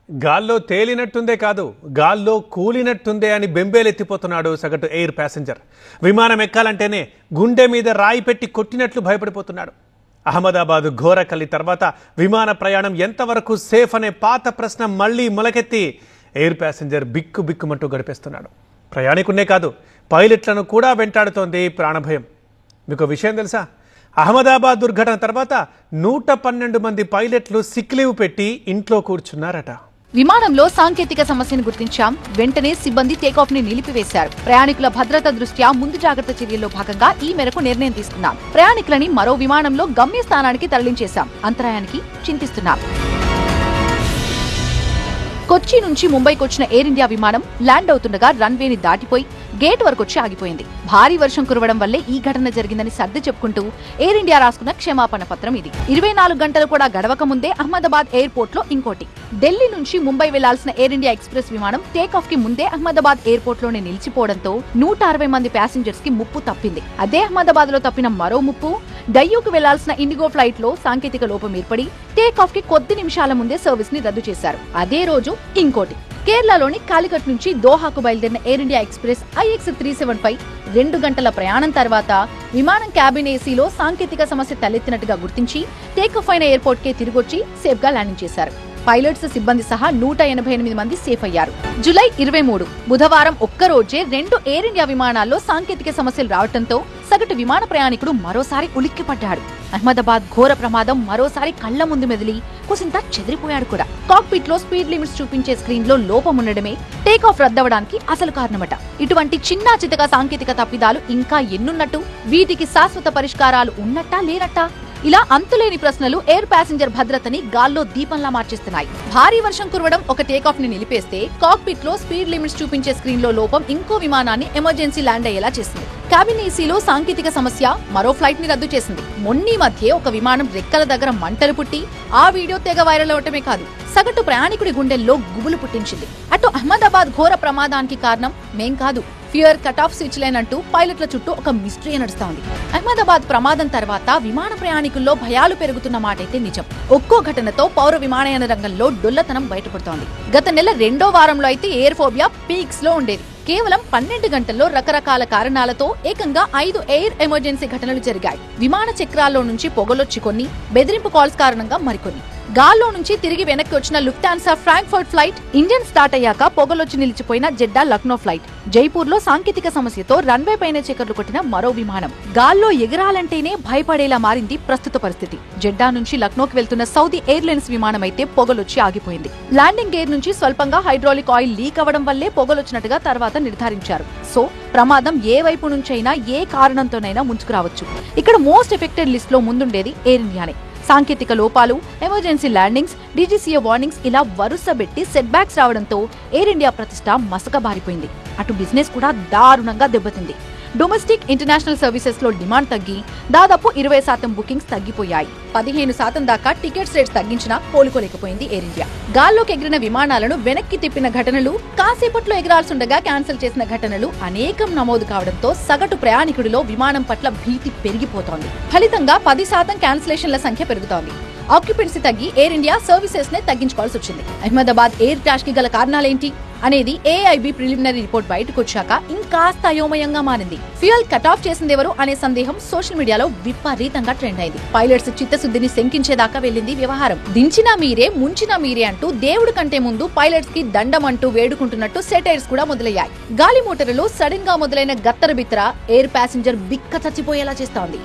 గాల్లో తేలినట్టుందే కాదు గాల్లో కూలినట్టుందే అని బెంబేలెత్తిపోతున్నాడు సగటు ఎయిర్ ప్యాసింజర్. విమానం ఎక్కాలంటేనే గుండె మీద రాయి పెట్టి కొట్టినట్లు భయపడిపోతున్నాడు. అహ్మదాబాద్ ఘోరకల్లి తర్వాత విమాన ప్రయాణం ఎంతవరకు సేఫ్ అనే పాత ప్రశ్న మళ్లీ మొలకెత్తి ఎయిర్ ప్యాసింజర్ బిక్కుబిక్కుమంటూ గడిపేస్తున్నాడు. ప్రయాణికున్నే కాదు పైలట్లను కూడా వెంటాడుతోంది ప్రాణభయం. మీకు విషయం తెలుసా? అహ్మదాబాద్ దుర్ఘటన తర్వాత 112 మంది పైలట్లు సిక్ లీవ్ పెట్టి ఇంట్లో కూర్చున్నారట. విమానంలో సాంకేతిక సమస్యను గుర్తించాం, వెంటనే సిబ్బంది టేకాఫ్ ని నిలిపివేశారు. ప్రయాణికుల భద్రత దృష్ట్యా ముందు జాగ్రత్త చర్యల్లో భాగంగా ఈ మేరకు నిర్ణయం తీసుకున్నాం. ప్రయాణికులని మరో విమానంలో గమ్యస్థానానికి తరలించేశాం. అంతరాయానికి చింతిస్తున్నాం. కొచ్చి నుంచి ముంబైకి వచ్చిన ఎయిర్ ఇండియా విమానం ల్యాండ్ అవుతుండగా రన్వేని దాటిపోయి గేట్ వరకు వచ్చి ఆగిపోయింది. భారీ వర్షం కురవడం వల్లే ఈ ఘటన జరిగిందని సర్ది చెప్పుకుంటూ ఎయిర్ ఇండియా రాసుకున్న క్షమాపణ పత్రం ఇది. 24 గంటలు కూడా గడవక ముందే అహ్మదాబాద్ ఎయిర్పోర్ట్ లో ఇంకోటి. ఢిల్లీ నుంచి ముంబై వెళ్లాల్సిన ఎయిర్ ఇండియా ఎక్స్ప్రెస్ విమానం టేకాఫ్ కి ముందే అహ్మదాబాద్ ఎయిర్పోర్ట్ లోనే నిలిచిపోవడంతో 160 మంది ప్యాసింజర్స్ కి ముప్పు తప్పింది. అదే అహ్మదాబాద్ లో తప్పిన మరో ముప్పు, డయ్యూకు వెళ్లాల్సిన ఇండిగో ఫ్లైట్ లో సాంకేతిక లోపం ఏర్పడి టేకాఫ్ కి కొద్ది నిమిషాల ముందే సర్వీస్ ని రద్దు చేశారు. అదే రోజు ఇంకోటి. కేరళలోని కాలికట్ నుంచి దోహాకు బయలుదేరిన ఎయిర్ ఇండియా ఎక్స్ప్రెస్ IX375 2 గంటల ప్రయాణం తర్వాత విమానం క్యాబిన్ ఏసీలో సాంకేతిక సమస్య తలెత్తినట్టుగా గుర్తించి టేకాఫ్ అయిన ఎయిర్పోర్ట్ కే తిరిగొచ్చి సేఫ్ గా ల్యాండింగ్ చేశారు. పైలట్స్ సిబ్బంది సహా 188 మంది సేఫ్ అయ్యారు. జూలై 23 బుధవారం ఒక్కరోజే 2 ఎయిర్ ఇండియా విమానాల్లో సాంకేతిక సమస్యలు రావడంతో సగటు విమాన ప్రయాణికుడు మరోసారి ఉలిక్కిపడ్డాడు. అహ్మదాబాద్ ఘోర ప్రమాదం మరోసారి కళ్ల ముందు మెదిలి కుసింత చెదిరిపోయాడు కూడా. కాక్పిట్ లో స్పీడ్ లిమిట్స్ చూపించే స్క్రీన్ లో లోపం ఉండడమే టేకాఫ్ రద్దవడానికి అసలు కారణమట. ఇటువంటి చిన్న చితక సాంకేతిక తప్పిదాలు ఇంకా ఎన్నున్నట్టు, వీటికి శాశ్వత పరిష్కారాలు ఉన్నట్టా లేనట్టా? ఇలా అంతులేని ప్రశ్నలు ఎయిర్ ప్యాసింజర్ భద్రతని గాల్లో దీపంలా మార్చేస్తున్నాయి. భారీ వర్షం కురవడం ఒక టేకాఫ్ ని నిలిపేస్తే కాక్పిట్ లో స్పీడ్ లిమిట్స్ చూపించే స్క్రీన్ లో లోపం ఇంకో విమానాన్ని ఎమర్జెన్సీ ల్యాండ్ అయ్యేలా చేసింది. క్యాబిన్ ఏసీలో సాంకేతిక సమస్య మరో ఫ్లైట్ ని రద్దు చేసింది. మొన్నీ మధ్య ఒక విమానం రెక్కల దగ్గర మంటలు పుట్టి ఆ వీడియో తెగ వైరల్ అవటమే కాదు, సగటు ప్రయాణికుడి గుండెల్లో గుబులు పుట్టించింది. అటు అహ్మదాబాద్ ఘోర ప్రమాదానికి కారణం మేం కాదు, fuel cut off switch line అంటూ పైలట్ల చుట్టూ ఒక మిస్టరీ నడుస్తోంది. అహ్మదాబాద్ ప్రమాదం తర్వాత విమాన ప్రయాణికుల్లో భయాలు పెరుగుతున్న మాటైతే నిజం. ఒక్కో ఘటనతో పౌర విమానయాన రంగంలో డొల్లతనం బయటపడుతోంది. గత నెల 2వ వారంలో అయితే ఎయిర్ ఫోబియా పీక్స్ లో ఉండేది. కేవలం 12 గంటల్లో రకరకాల కారణాలతో ఏకంగా 5 ఎయిర్ ఎమర్జెన్సీ ఘటనలు జరిగాయి. విమాన చక్రాల్లో నుంచి పొగలొచ్చి కొన్ని, బెదిరింపు కాల్స్ కారణంగా మరికొన్ని. గాల్లో నుంచి తిరిగి వెనక్కి వచ్చిన లుఫ్టాన్సా ఫ్రాంక్ఫర్ట్ ఫ్లైట్, ఇంజన్ స్టార్ట్ అయ్యాక పొగలొచ్చి నిలిచిపోయిన జెడ్డా లక్నో ఫ్లైట్, జైపూర్ లో సాంకేతిక సమస్యతో రన్వే పైన చక్కర్లు కొట్టిన మరో విమానం. గాల్లో ఎగరాలంటేనే భయపడేలా మారింది ప్రస్తుత పరిస్థితి. జెడ్డా నుంచి లక్నోకి వెళ్తున్న సౌదీ ఎయిర్లైన్స్ విమానం అయితే పొగలొచ్చి ఆగిపోయింది. ల్యాండింగ్ గేర్ నుంచి స్వల్పంగా హైడ్రాలిక్ ఆయిల్ లీక్ అవ్వడం వల్లే పొగలొచ్చినట్టుగా తర్వాత నిర్ధారించారు. సో ప్రమాదం ఏ వైపు నుంచైనా ఏ కారణంతోనైనా ముంచుకురావచ్చు. ఇక్కడ మోస్ట్ ఎఫెక్టెడ్ లిస్ట్ లో ముందుండేది ఎయిర్ ఇండియానే. సాంకేతిక లోపాలు, ఎమర్జెన్సీ ల్యాండింగ్స్, DGCA వార్నింగ్స్ ఇలా వరుసబెట్టి సెట్ బ్యాక్స్ రావడంతో ఎయిర్ ఇండియా ప్రతిష్ట మసకబారిపోయింది. అటు బిజినెస్ కూడా దారుణంగా దెబ్బతింది. డొమెస్టిక్, ఇంటర్నేషనల్ సర్వీసెస్ లో డిమాండ్ తగ్గి దాదాపు 20% బుకింగ్స్ తగ్గిపోయాయి. 15% దాకా టికెట్స్ రేట్స్ తగ్గించినా కోలుకోలేకపోయింది ఎయిర్ ఇండియా. గాల్లోకి ఎగిరిన విమానాలను వెనక్కి తిప్పిన ఘటనలు, కాసేపట్లో ఎగరాల్సిండగా క్యాన్సిల్ చేసిన ఘటనలు అనేకం నమోదు కావడంతో సగటు ప్రయాణికుడిలో విమానం పట్ల భీతి పెరిగిపోతోంది. ఫలితంగా 10% క్యాన్సిలేషన్ల సంఖ్య పెరుగుతోంది. ఆక్యుపెన్సీ తగ్గి ఎయిర్ ఇండియా సర్వీసెస్ నే తగ్గించుకోవాల్సి వచ్చింది. అహ్మదాబాద్ ఎయిర్ క్రాష్ కి గల కారణాలేంటి అనేది AIB ప్రిలిమినరీ రిపోర్ట్ బయటకు వచ్చాక ఇంకాస్త అయోమయంగా మారింది. ఫ్యూయల్ కట్ ఆఫ్ చేసిందెవరు అనే సందేహం సోషల్ మీడియాలో విపరీతంగా ట్రెండ్ అయింది. పైలట్స్ చిత్తశుద్ధిని శంకించేదాకా వెళ్లింది వ్యవహారం. దించినా మీరే, ముంచినా మీరే అంటూ దేవుడి కంటే ముందు పైలట్స్ కి దండం అంటూ వేడుకుంటున్నట్టు సెటైర్స్ కూడా మొదలయ్యాయి. గాలి మోటార్లు సడన్ గా మొదలైన గత్తర బిత్తర ఎయిర్ ప్యాసింజర్ బిక్క చచ్చిపోయేలా చేస్తోంది.